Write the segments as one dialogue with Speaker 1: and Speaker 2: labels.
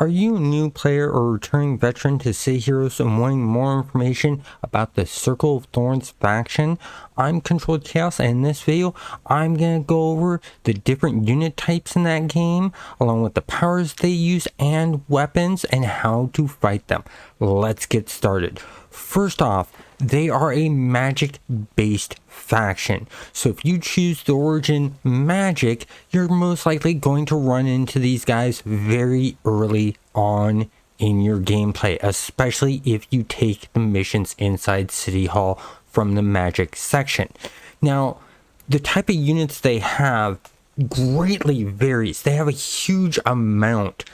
Speaker 1: Are you a new player or returning veteran to City Heroes and wanting more information about the Circle of Thorns faction? I'm Controlled Chaos, and in this video, I'm going to go over the different unit types in that game, along with the powers they use and weapons, and how to fight them. Let's get started. First off, they are a magic-based faction. So if you choose the origin magic, you're most likely going to run into these guys very early on in your gameplay, especially if you take the missions inside City Hall from the magic section. Now, the type of units they have greatly varies. They have a huge amount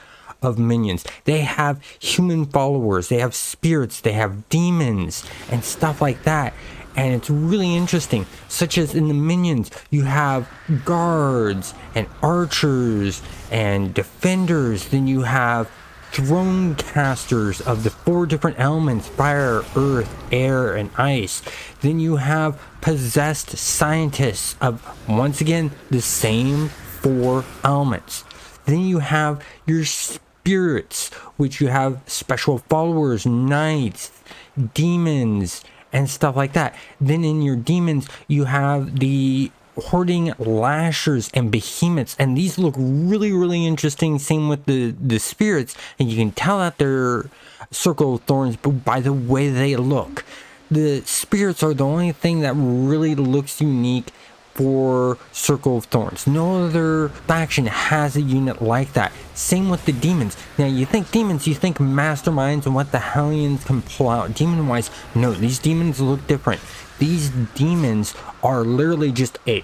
Speaker 1: of minions. They have human followers, they have spirits, they have demons and stuff like that, and it's really interesting. Such as in the minions, you have guards and archers and defenders. Then you have throne casters of the 4 different elements: fire, earth, air, and ice. Then you have possessed scientists of, once again, the same 4 elements. Then you have your spirits, which you have special followers, knights, demons, and stuff like that. Then in your demons, you have the hoarding lashers and behemoths, and these look really interesting. Same with the spirits, and you can tell that they're Circle of Thorns by the way they look. The spirits are the only thing that really looks unique for Circle of Thorns. No other faction has a unit like that. Same with the demons. Now, you think demons, you think masterminds and what the Hellions can pull out demon wise. No, these demons look different. These demons are literally just a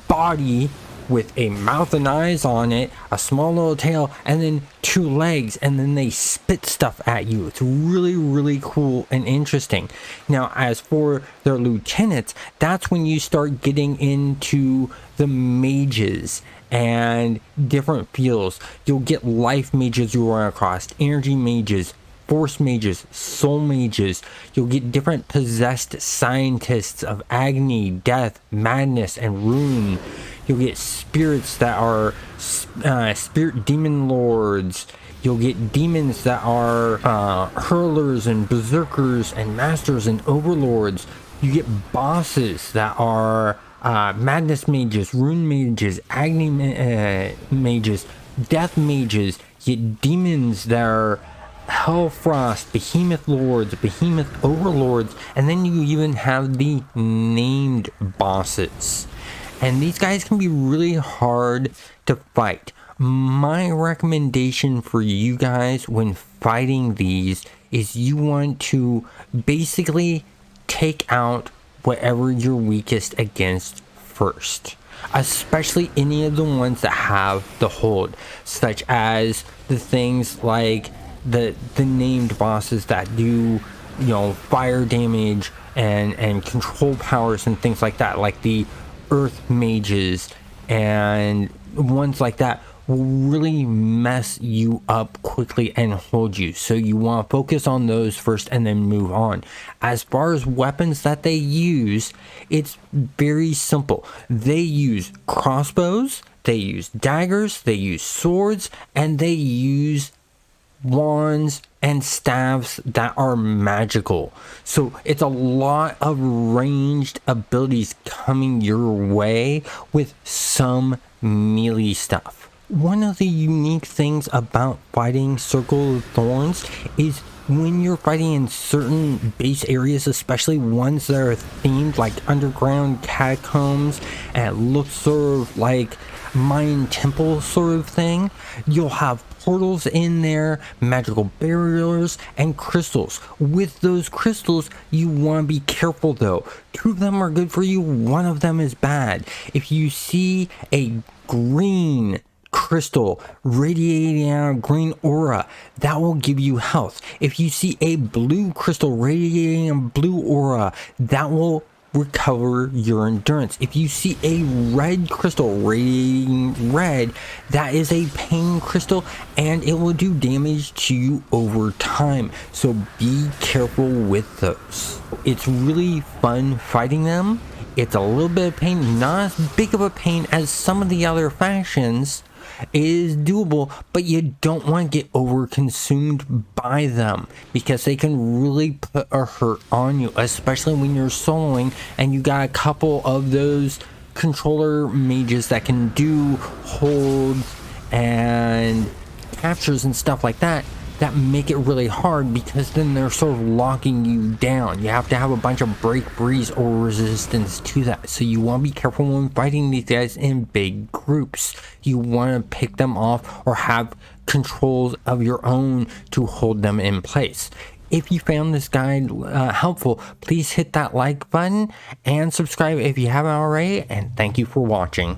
Speaker 1: body with a mouth and eyes on it, a small little tail, and then 2 legs, and then they spit stuff at you. It's really cool and interesting. Now, as for their lieutenants, that's when you start getting into the mages and different fields. You'll get life mages you run across, energy mages, force mages, soul mages. You'll get different possessed scientists of agony, death, madness, and ruin. You'll get spirits that are spirit demon lords. You'll get demons that are hurlers and berserkers and masters and overlords. You get bosses that are madness mages, rune mages, agony mages, death mages. You get demons that are Hellfrost, behemoth lords, behemoth overlords, and then you even have the named bosses. And these guys can be really hard to fight. My recommendation for you guys when fighting these is you want to basically take out whatever you're weakest against first. Especially any of the ones that have the hold, such as the things like the named bosses that do, fire damage and control powers and things like that, like the earth mages and ones like that will really mess you up quickly and hold you. So you want to focus on those first and then move on. As far as weapons that they use, it's very simple. They use crossbows, they use daggers, they use swords, and they use wands and staves that are magical. So it's a lot of ranged abilities coming your way with some melee stuff. One of the unique things about fighting Circle of Thorns is when you're fighting in certain base areas, especially ones that are themed like underground catacombs and it looks sort of like Mayan temple sort of thing, you'll have portals in there, magical barriers, and crystals. With those crystals, you want to be careful though. 2 of them are good for you, 1 of them is bad. If you see a green crystal radiating out a green aura, that will give you health. If you see a blue crystal radiating a blue aura, that will recover your endurance. If you see a red crystal radiating red, that is a pain crystal and it will do damage to you over time. So be careful with those. It's really fun fighting them. It's a little bit of pain, not as big of a pain as some of the other factions, It is doable, but you don't want to get over consumed by them because they can really put a hurt on you, especially when you're soloing and you got a couple of those controller mages that can do holds and captures and stuff like that make it really hard, because then they're sort of locking you down. You have to have a bunch of break, breeze, or resistance to that. So you want to be careful when fighting these guys in big groups. You want to pick them off or have controls of your own to hold them in place. If you found this guide helpful, please hit that like button and subscribe if you haven't already, and thank you for watching.